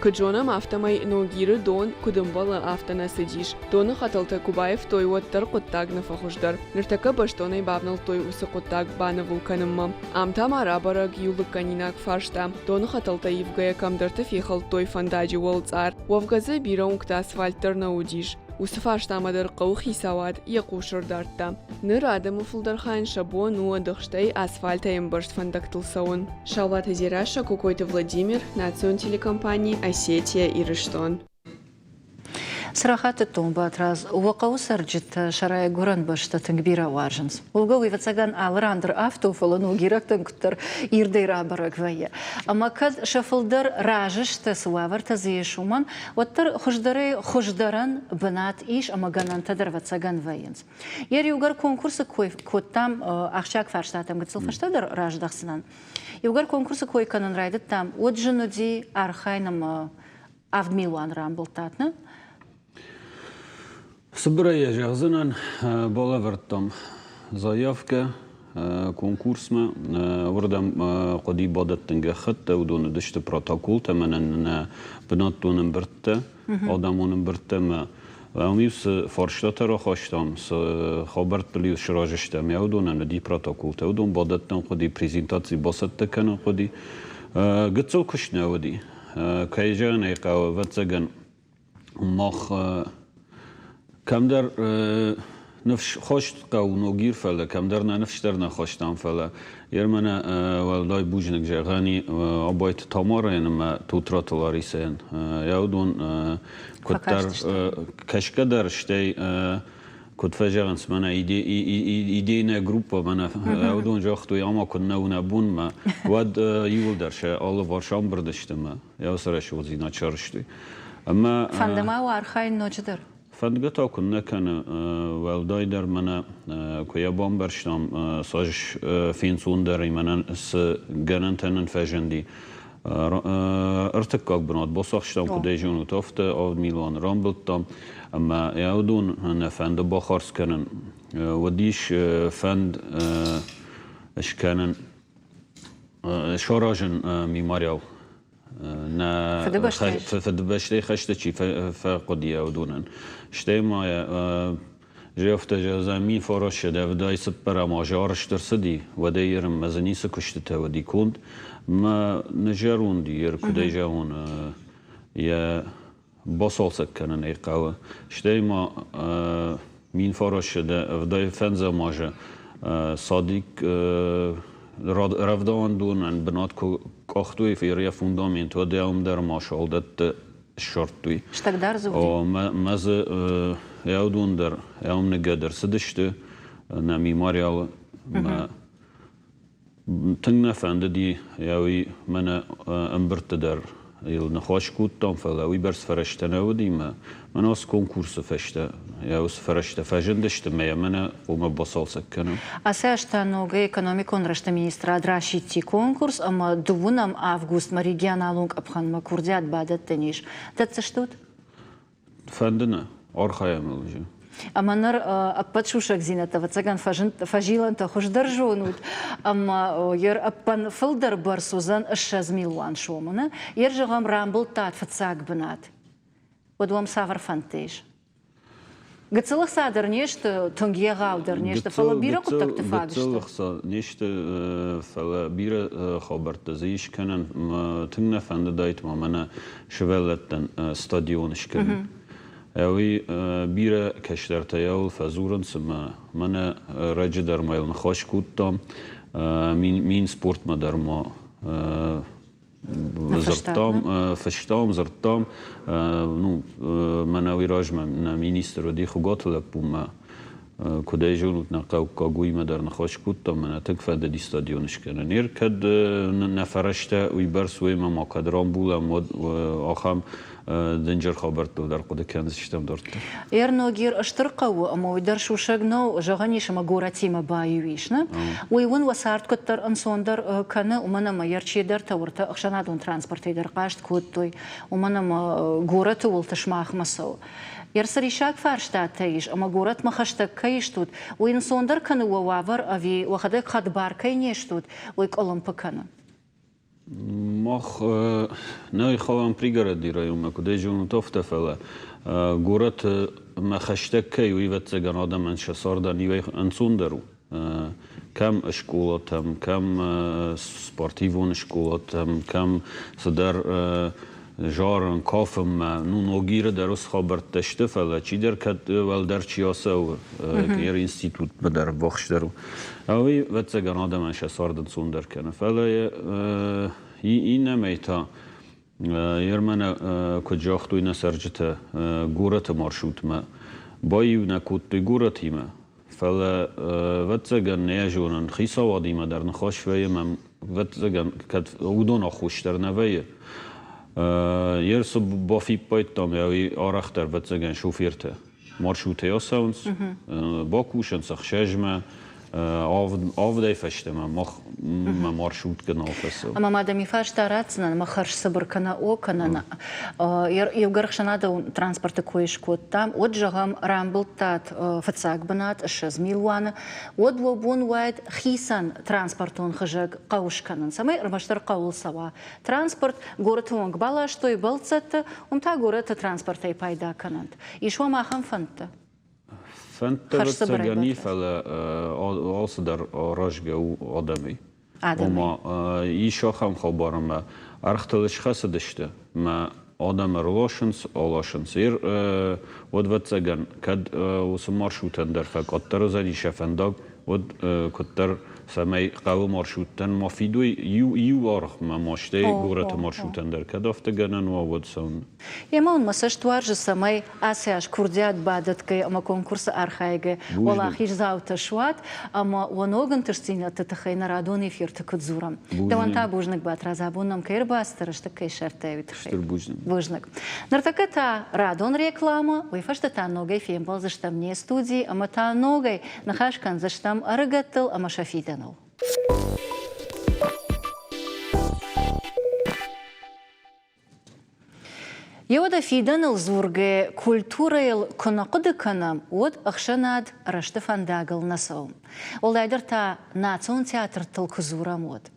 Каджонам автомай ногиры дон кудымбалы автона сидиш. Доны хаталта Кубаев той уаттар қоттаг нафахуждар. Ныртака баштонай бавнал той усы қоттаг баны вулканымма. Амтам арабараг юлык канинак фаршта. Доны хаталта евгая камдарты фехал той фандаджи уолцар. Уавгазы бира ункта асфальттар наудиш. Усы фарштамадар қаухи савад яқушыр дартта. Ныр адамы фулдархан шабо нуа дықштай асфальта ембаршт фандактылсауын. Шалват Азираша, Кукойты Владимир, Национ телекомпании Осетия и Рыштон. صراحة باتراز وقو سرجت شراي قرن باشتا تنكبيرا وارجنس وقوي فتساقان راندر افتو فلانو جيرك تنكتر يردي رابرك فيا اما كد شفلدر راجش تسوافر تزيشومن وتر خشدرن بنات ايش اما قنان تدر فتساقان فينس يري وقر كونكورس كوي كوتام اخشاك فرشتاتم قد سلفشتدر راج دخسنان يوقر كونكورس كوي كانن رايدت تام وجنو دي ارخاينم افد ميلوان رامبلتاتنا Собирая жахзынан балавертам заявка конкурсма вардам قدي بدت تنجحت ودون دشت протокол تمنن بناتون برت آدمون برت ما ومیس فرشته را خواستم خبرت بلیوش راجشتم یا ودون ندی протокол ودون بدت تن قدي پریزنتاسی بسط تکنن قدي قصو کش نودی کایجان ایقا واتسگن مخ كم در نفش خشت قاونو گیر فله كم در نفش در نخشتم فله يرمنا والدای بوجنك جغاني أبويت تمارا إنما توترات لاريسين يودون كتر كشكدر شتي كنت فجأة اسمنا إيدينا جروبا منا يودون جاختو ياما كنا ونبون ما ود يولدرش الله وارشام بردشتما يوسرش وزينا چارشتي أما فندما وارخاين نوجدر فندقتا كنا كان والداي در منا كويا بامبرشتام ساج فين سوندر منا س جننتن فجندي ارتكاك بنات بصخشتام كديجون وتفت او ميلان رامبلتام اما يعودون ان فند بخارس كانن وديش فند اش كانن شراجن ميماريال نا فدبشتي خشتشي فقدية ودونن شتي ما جفت جزامي فروش ده وداي سبرا ما جارش ترسدي ودايرم مزني سكشتته ودي كوند ما نجارون دير كدي جاون يا بصل سكنن ايقاوه شتي ما مين فروش ده وداي فنزا ماجا صادق رفدان دون ان بنات كاختوي في ريا فوندامنت وداوم در ماشال دت شرطوي شتك دار زودي او مز يودون در يوم نقدر سدشت نامي ماريال ما تننا فانددي ياوي منا امبرت در يل نخاش كوتام فلا ويبرس فرشتنا ودي ما مناس كونكورس فشتا ياوس فرشتا فجندشت ما يمنا وما بصال سكنا اساشتا نوغي экономикон рашта министра драшити конкурс ама дувунам август ма регионалунг апхан ма курдят бадат тениш датсштут فندنا ارخايا ملجا аманар аппатшушак зината вацаган фажилан та хождаржонут ама ер аппан филдер барсузан ашаз милуан шомуна ер жагам рамбл тат фацаг бнат ودوام سافر فانتيش قلت لك صادر نيشت تنجي غاودر نيشت فلا بيرا كنت تفاقشت قلت لك نيشت فلا بيرا خبرت زيش كان تننا فاند دايت ما منا شوالتن ستاديون شكن اوي بيرا كشترت يول فزورن سما منا رجدر مايل نخاش كوتام مين سبورت ما در ما فشتام زرتام ну مناوی راجم نه مینیستر دی خوگاتل بوم کدای جونت نقاوی مدار نخواش کود من تکفد دی استادیونش کنن نیر کد نفرشته وی برس وی ما کدرام بولم آخام دنجر خبرت در قد کنزشتم دارت. نوگیر اشترقو اما وی در شوشگنو جهانیش ما گورتی ما بایویش نه وی ون وسارت کتر انسان در کنه و منم یرچی در تورت اخشانادون ترانسپورتی در قاشت کود توی و منم گورت ولتش ماخ مسو يرسريشاك فرشتات تايش اما غورت ما خشتك كايشتوت وين سوندر كان ووافر افي وخدك خد بار كاينيشتوت ويك اولمبيكنا مخ ناي خوام بريغرادي رايوم كدي جون توفتفلا غورت ما خشتك كاي ويفتسغن ادم ان شساردا نيوي انسوندرو كم اشكولاتم كم سبورتيفون اشكولاتم كم صدر جارن کافم نونوگیر درست خبر تشتفله چی در کد ول در چیاسه و یر اینستیتوت بدر وخش درو اوی وتسگن آدم انش ساردن سوندر کنه فله این نمیتا Ермена кожахтуйна саржта гурата маршрутма بايونا كوت جورتيما فلا واتزگن نیاجونن خیسا وادیما در نخواش وی من واتزگن کد ودونا خوش در نویه یرس بافی پایت تام یاوی آرختر واتزگن شوفیرته مارشوته یا سونس باکوشن سخشجما آفدای فشته ما مارشوت گنافسه. اما مادامی فاش تاراتنا ما خرج صبر کنا او کنا یوگرخشنا دو ترانسپورت کویش کود там отжагам рамблтат фацак банат шазмилвана одвобун вайд хисан транспортон хажак каушканан самай рмаштар каул сава транспорт городон гбала что и балцат та город транспортай пайда канант и шо махам фанта فانت بتسجني فلا also در آرژگه او آدمی. اما ایشا هم خبرم ما ارختلش خسته داشته ما آدم روشنس آلاشنس ود بتسجن کد وسمارشوتن در فقط ترزنی شفنداگ ود کتر سمای قوم مارشوتن ما فیدوی یو آرخ ما ماشته گورت مارشوتن در کدافت گنن و ود سون. یمان مساج توارج سمای آسیاش کردیات بعدت که اما کنکورس آرخایگه ولی خیش زاوت شوات اما ونوگن ترسینه تتخین رادونی فیرت کدزورم. دوان تا بوجنک بات رازابونم کیر باسترش تکی شرطه ویتخی. بوجنک. نرتکه تا رادون реклама ویفشت تا نوگی فیم بالزشتم نی استودی اما تا نوگی نخاش کن زشتم ارگتل اما شفیدن. يودا فيدان الزورج كولتوريل كنا قد كنا ود أخشناد رشت فنداغل نسوم ولادر تا ناتون театр تلكزورا مود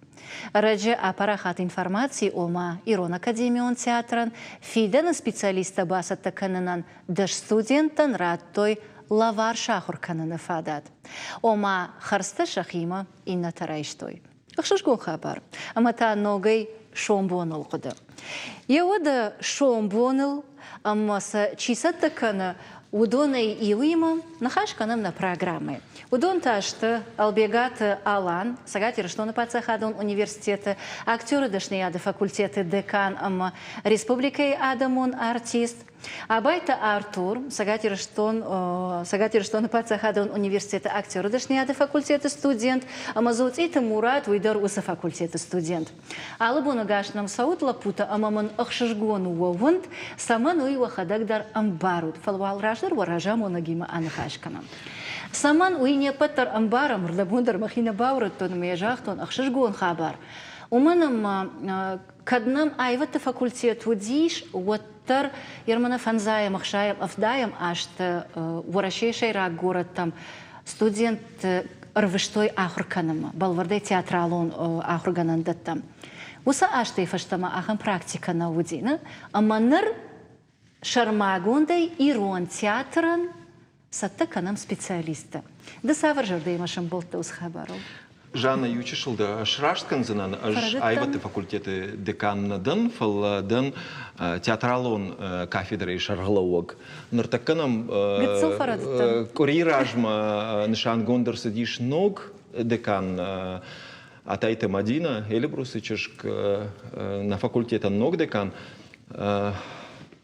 رجع أبراخات информации ома Ирон Академион театран фидана специалиста басат такананан даш студентан радтой лавар шахур канана фадат ома харста шахима инна тарайштой أخشش قون خبر أما تا نوغي شومبونل قدر يودا شومبونل أما چيسات كان ودوني إيويما نخاش كانم на программы. Удон ташты албегат Алан, сагати раштоны пацахадон университета, актеры дашнияды факультеты декан, ама республикой адамон артист. Абайта Артур, сагати раштоны пацахадон университета, актеры дашнияды факультеты студент, ама зоуцита Мурат уйдар уса факультеты студент. Алабуна гашнам саут лапута, амаман ахшашгону вовунд, саману и вахадагдар амбарут, фалвал раждар варажаму нагима анахашканам. Саман уйне паттар амбарам, рдабундар махина баураттон, межахтон, ахшашгон хабар. Уманам каднам айвата факультет удиш, уаттар ермана фанзаем, ахшаем, афдаем, ашта ворашейшей рак город там студент рвыштой ахурканама, балвардай театралон ахурганандаттам. Уса ашта и фаштама ахам практика на удина, аманар шармагундай ирон театран сатта канам специалиста. Да саваржар да имашам болта уз хабаров. Жанна Ючишилда Шраштkanzынан айваты факультеты деканнадан фалдан театралон кафедры шаргалауг. Нартаканам куриражма нишан гондер сидиш ног декан атайта Мадина Элебрусичешк на факультета ног декан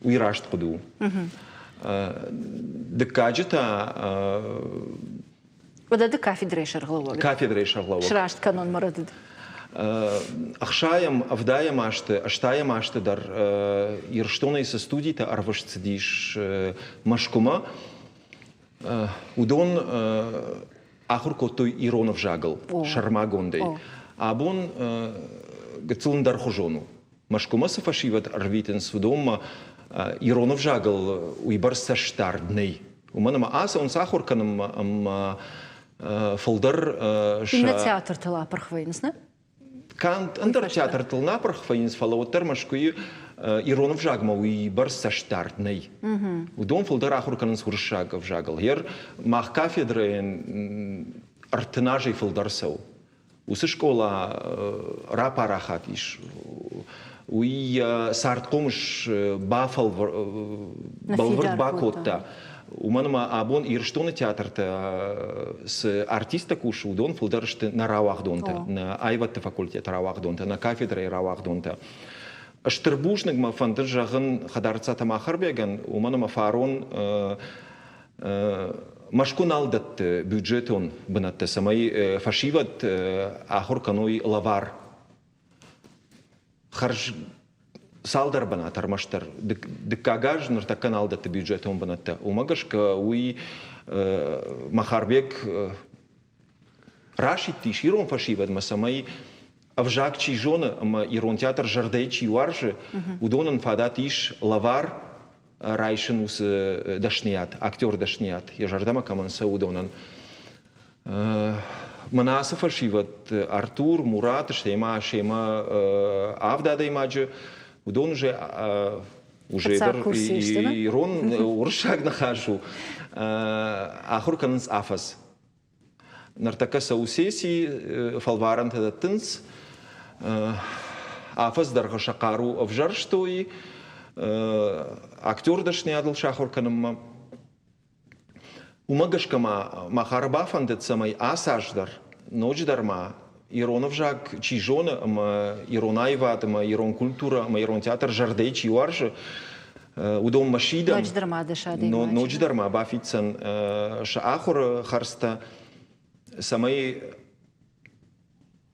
уирашт куду. Декаджета وداده кафедры шаргалауг. Кафедры шаргалауг. Шрашт канон марадид. Ахшаем авдаем аштаем ашты дар ирштоны со студии-то арвашцдиш машкума удон ахурко той Иронов жагал шармагондей. Абон гцун дар хожону. Машкума сафашиват арвитен судома Иронов жагал уйбар саштардней. У мене аса он сахурканом фолдер Инна театр тела пархвейнс, не? Кант андер театр тела пархвейнс фалавотер машкуи Иронов жагма уйбар саштардней. Удон фолдер ахурканом суршагов жагал. Хер мах кафедры артенажей фолдерсел. Усы школа рапарахатиш. Уи сарткомш бафал балвард бакотта. У мене абон ірштони театр с артиста кушу дон фулдершти на равах донта, на айватте факультет равах донта, на кафедре равах донта. Аштербушник ма фандыр жағын хадарца тамахар беген, уманы ма фарон машкун алдат бюджетон бынатты самай фашиват ахур каной лавар. Харж салдар бынатар маштар. Диккагаж ныртаккан алдат бюджетон бынатты. Умагашка уи махарбек рашит тиш ирон фашиват ма самай авжак чи жона ма ирон театр жардей чи варжи удонан фадат иш лавар райшин ус дашният, актер дашният. Я жардама каманса удонан. Манаса фашиват Артур, Мурат, шема авда да имаджи. Удон уже ирон уршаг нахажу. Ахур кананс афас. Нартака саусеси фалваран тадатынс. Афас дарга шакару авжарштуи. Актер дашниадл шахур канамма. Умагашкама махарбафан дет самай асаждар, ночдарма, иронов жак, чижона, иронайват, ирон культура, ирон театр жардей, чиуаржи, удом машида. Ночдарма дешадей. Ночдарма бафицан шахур харста самай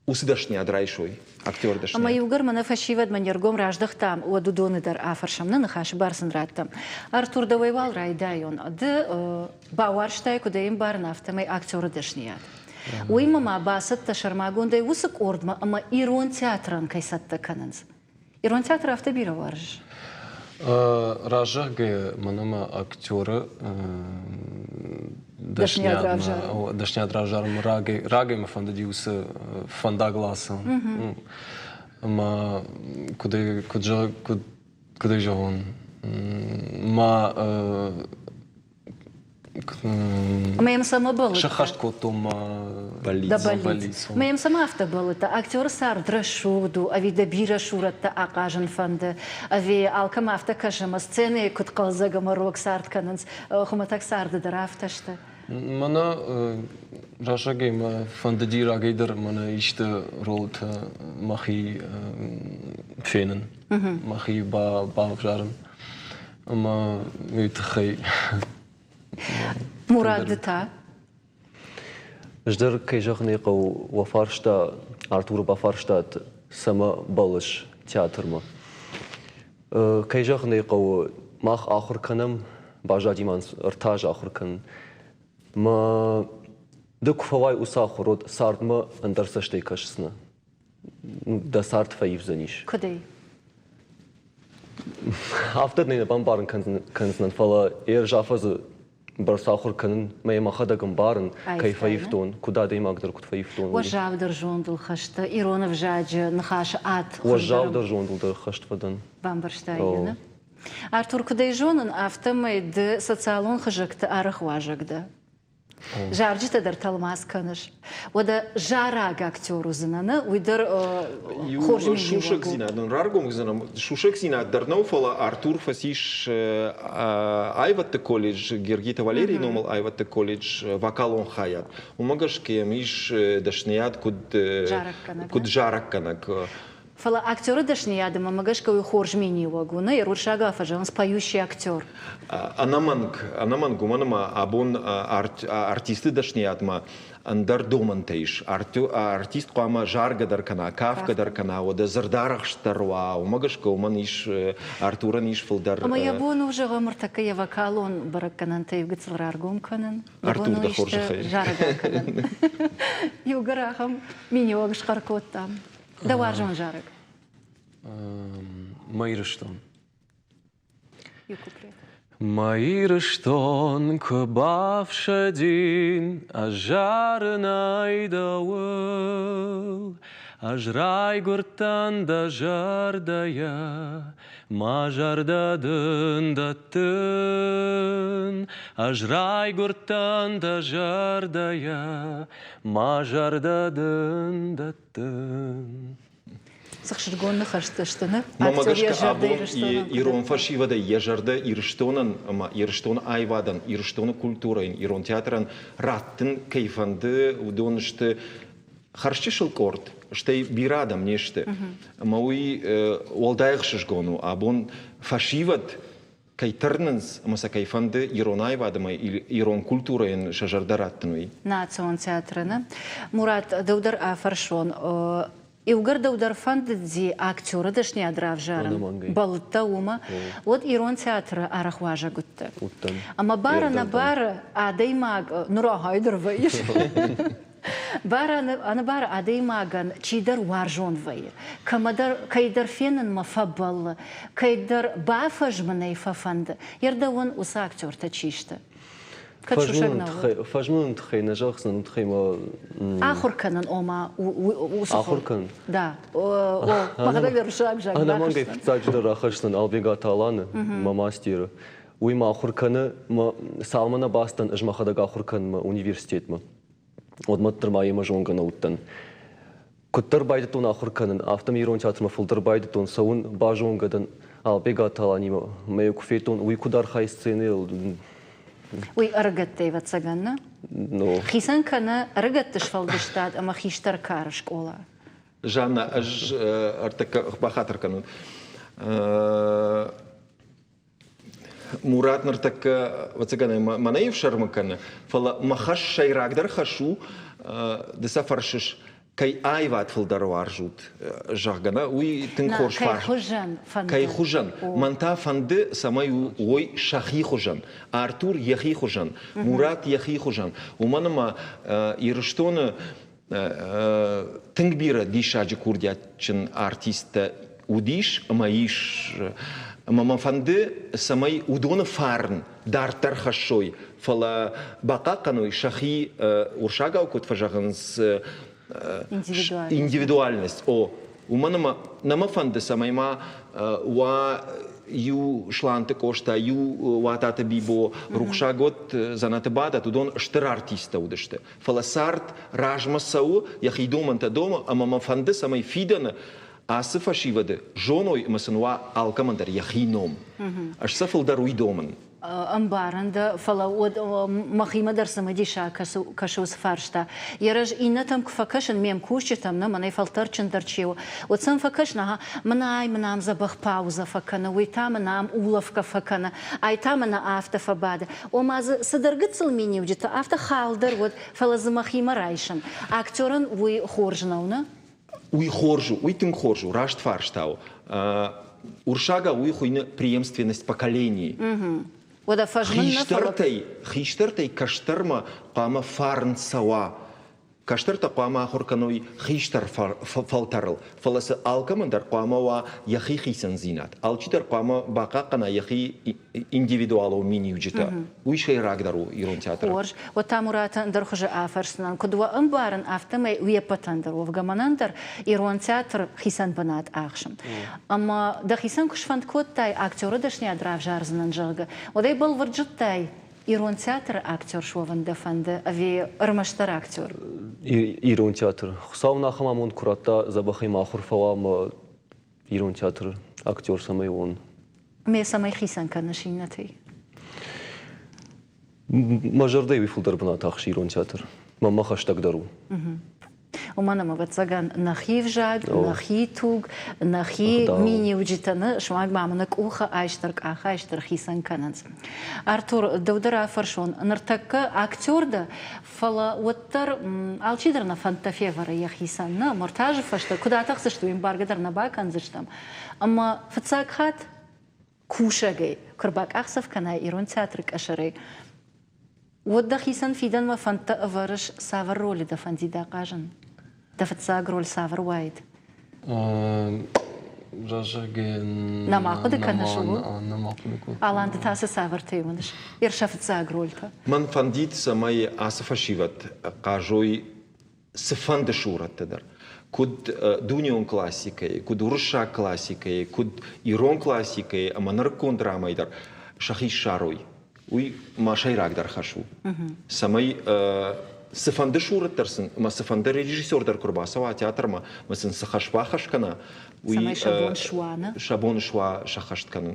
усдашниад райшой. Актер дашниад. Ама югар мана фашивад манергом раждахтам, уадудоны дар афаршамны нахаш барсын раттам. Артур да воевал райдайон, да бауарштай кудаим бар нафтамай актер дашниад. Уйма ма басат ташармагондай усык ордма, ама ирон театран кайсатта кананс. Ирон театр автобира варж. Ражах ге манама актера Дашниад ражарм раге ма фандадиуса фандагласа. Ма куде жон ма Маем сама было. Шахашт котом балиц. Маем сама авто было. Актер сар драшуду, а вида бира шуратта акажен фанды, а ви алкам авто кажема сцены кут қалзага марок сарт кананс, хуматак сарды драфташта. Мана рашаге ма фандадира гейдер мана иште ролт махи фенен, махи бавжарен, ама мютхай. Мурад та. Ждер кайжахны қау вафаршта Артур бафарштат сама балыш театрма. Кайжахны қау мах ахур канам бажадиманс артаж ахур кан. Ма дукфавай усахурод сартма андарсаштей кашсна. Да сарт фаивзаниш. Кудей? After the Bambaran Kansan Fala, Jafaza Barsahur Kan, May Mahadagam Baran, Kaifaifton, Kudade Magdar Kutfaifton. Was Jav der Jondel Hashta, Iron of Jaj, Nahash at. Was Jav der Jondel der Hastvadan. Bamberstein. Arthur Kudejonen after made the Satsalon Hajakta Arahwajagda. Жарджита дар талмаз канаш. Вада жараг актеру зинана, уйдар хоржми шушек зина, дан раргом зина, шушек зина дар науфала Артур фасиш айватте колледж, Гергита Валерий номал айватте колледж, вокалон хаят. Умагашке миш дашният куд жарак канак. Фала актеры дашниядыма магашка хоржми не вагуна, и руршага фажа, он споющий актер. Анаманг гуманама абон артисты дашниядма андар домантейш. Артист куама жарга даркана, кавка даркана, ода зардарах штарва, умагашка уман иш Артура ниш филдар. Ама ябону уже гомор такая вокалон бараканан тейв гицлраргум канан. Артур да хоржа хай. Жарга канан. Югарахам миниог шкаркот там. Да варжан жарок. Майрыштон. Майрыштон кыбавшадин, ажарнай дауыл, ажрай гуртан да жардая, мажардадын даттын, ажрай гуртан да жардая, мажардадын даттын. Сахширгонны хашташтаны. Мамагашка абон ирон фашивада ежарда ирштонан, ама ирштон айвадан, ирштон культурайн, ирон театран раттын кайфанды удонышты харшчышыл корт. штей бирадам неште. Мауи олдайгшиш гону, абон фашиват кайтарнанс, маса кайфанды иронай вадамай, ирон культураен шажардараттынуи. Национ театрына. Мурат Даудар Афаршон. Иугар Даудар фандзи актеры дашни адрав жаран. Балта ума. Вот ирон театра арахважа гутта. Ама бара на бара адаймаг нурахайдер вайш. Ана бара адаймаган чидар варжон вайр. Камадар кайдар фенен мафабал. Кайдар бафажманай фафанд. Ярда он уса актер тачишта. فاجمون تخينا جاخسن تخيما آخر كنن أما آخر كن دا ما هذا بيرشاق جاك أنا ما قيف تاجر آخرسن ألبيغا تالان ما ماستير ويما آخر كن ما سالمنا باستن إجما خدا آخر كن ما университет ما ودمتر ما يما جونغنا وتن كتر بايدتون آخر كنن أفتم يرون تياتر ما فلتر بايدتون سون باجونغدن ألبيغا تالاني ما يكفيتون ويكودار خاي سцены وي أرجت تيفت سجننا. خيسان كنا أرجت تشفل دشتاد أما خيشتر كارش كولا. جانا أج أرتك بخاطر كانوا. مراد نرتك وتسجنا ما نايف شرم كنا فلا ما خش شيء راقدر خشوا دسافرشش كي أيوات في الدروار جود جاغنا وي تنخوش فار كي خجن منتا فند سمايو وي شخي خجن أرتور يخي خجن مراد يخي خجن ومن ما يرشتون تنكبير ديش أجي كوردياتشن أرتيست وديش ما يش ما فند سماي ودون فارن دارتر خشوي فلا بقى كانوا شخي ورشاقا وكت فجاغنس индивидуальность. У мене нема фанди самайма ва ю шланте кошта ю ватата бибо рухша год занате бада тудон штер артиста удеште. Фаласарт ражма сау яхидоманта дома, а мама фанди самай фидана асы фашиваде жоной масанва алкамандар яхином. Аж сафал даруй домен. أمبارند فلا ود مخيمة درس مديشة كشوز فرشتا يرج إنتم كفكشن ميم كوشتم نما نفلترشن درشيو وتصن فكشنها مناي منام زبخ باوزة فكنا ويتا منام أولف كفكنا أي تامنا أفت فبعد وما صدرقت سلميني وجت أفت خالدر ود فلا زمخيمة رايشن أكتورن وي خورجناونا وي خورجو وي тим خورجو рашт фарштау уршага уи хуйна преемственность поколений. خيشترتي كشترما قام فارن سوا كشترت قام آخر كانوا خيشتر فلترل فلس الكمندر قاموا يخي خيسن زينات الشتر قام بقى قنا يخي индивидуалу мини уджита уйшей рагдару ирон театр ورش وتامورات درخج آفرسنان كدوا أمبارن أفتمي ويبتندر وفجمانندر إيرون театр خيسان بنات أخشم أما ده خيسان كشفند كوتاي أكتور دشني أدراف جارزنان جرجة وده بالورجتاي إيرون театр أكتور شوفن دفند أبي أرمشتر أكتور إيرون театр خصاونا خمامون كراتا زبخي ماخر فوام إيرون театр أكتور سمايون مي سماي خيسان كنشينتي مجردي ويفلدر بنات أخش إيرون театр ما خش تقدروا ومانا ما بتزغن نخيف جاد نخيتوغ نخي ميني وجيتنا شماغ معمنك اوخا ايشترك اخا ايشتر خيسان كاننس ارتور دودرا فرشون نرتك اكتور ده فلا وتر алчидерна фантафевара я خيسان مرتاج فشتا كدا تخسش تو امبارغدر نباكن زشتم اما فتساكات كوشاغي كرباك اخسف كنا ايرون театрك اشري ودا خيسان فيدان ما فانتا افرش سافر رولي دا فانزي دا قاجن دفت ساقرول سافر وايد رجاجين نما قد كان شو على أنت تاسس سافر تيمونش يرشفت ساقرولتا من فانديت سماي آسفا شيفت قاجوي سفند شورة تدر كود دونيون كلاسيكي كود رشا كلاسيكي كود إيرون كلاسيكي أما نركون دراما يدر شخيش شاروي وي ما شيء راقدر خشو سماي سفند شورة ترسن ما سفند ريجيسور در كرباسة وتياتر ما مثلا سخش باخش كنا سماي شابون شوانا شابون شوا شخشت كنا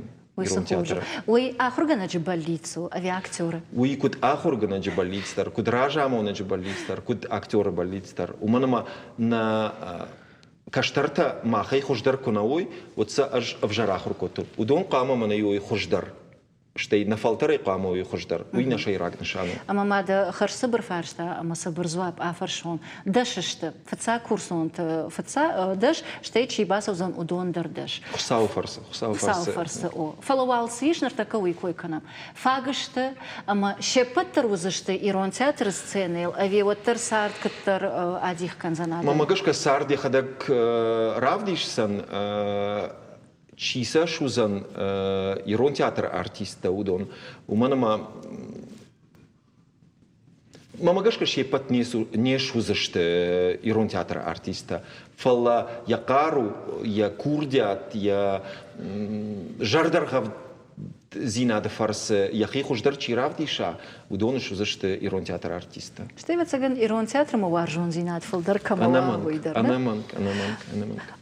وي آخر جنا جباليتسو أبي أكتور وي كود آخر جنا جباليتستر كود راجع مون جباليتستر كود أكتور باليتستر ومن ما نا كشترتا ما خي خشدر كناوي وتسا أج أفجر آخر كتب ودون قامة من يوي خشدر شتي نفلتر قامة يوي خشدر وين شيء راق نشانه أما ما ده خر صبر فارشتا أما صبر زواب آفرشون دش شت فتسا كورسون فتسا دش شتي شي باس وزن ودون دردش خساو فرصة خساو فرصة أو فلوال سيش نرتكوي كوي كنام فاجشت أما شبتر وزشت إيران تياتر سценيل أبي وتر سارد كتر أديخ كان زناد ما ماجش كسارد يخدك رافديش سن چیسا شوزن ایران تئاتر ارتیست دودون و من ما ماجش كشيبت نيشوزشت ایران تئاتر ارتیستا فلا يا قارو يا كورديات يا جردر زينة فرس يخي خوش در چی رافدیشا و دونش وزشت ایران تئاتر ارتیستا شتي بتسجن إيران تياتر موارجون زينات فلدر كملا ويدر أنا منك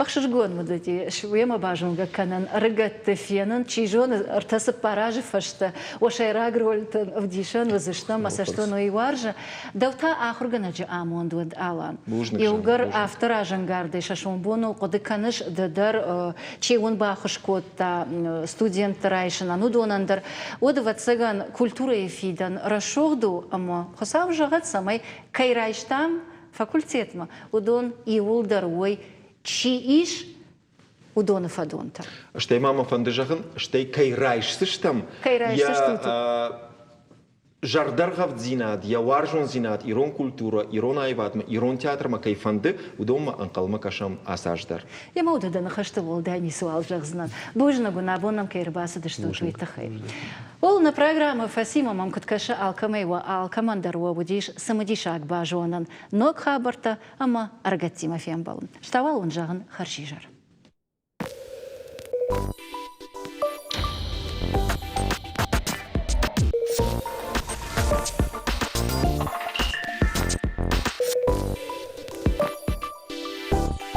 أخشش جون مدتي شوية ما باجون كانن رجعت فينن تيجون ارتسب باراج فشت وشيراج رولت أفديشن وزشتم مسشتون ويوارج دوتا آخر جناج آمون دود آلان يوجر أفتر أجنجارد ششون بونو قد كانش ددر تيون باخش كوتا ستودينت رايشنا نودون أندر ودفت سجن كولتورة فيدن رشوهدو أما خساو جغت سماي كي رايشتام فاكولتيت ما ودون يولدر وي تشي إيش ودون فادونتا شتي ماما فندجهن شتي كي رايش سشتم جردر غفت زينات يا وارجون زينات إيران كولتورة إيران أيوات ما إيران تياتر ما كيفند ودوم ما أنقل ما كشام أساجدر يا مودة ده نخشت والداني سؤال جغزنا بوجنا قلنا بونم كيرباس دشتوت ويتخيل والنا программа فاسيما ممكن كشا الكمي والكماندر وديش سمديش باجونن نوك خابرتا أما أرجتي ما فيهم بالن اشتوال ونجاهن خرشيجر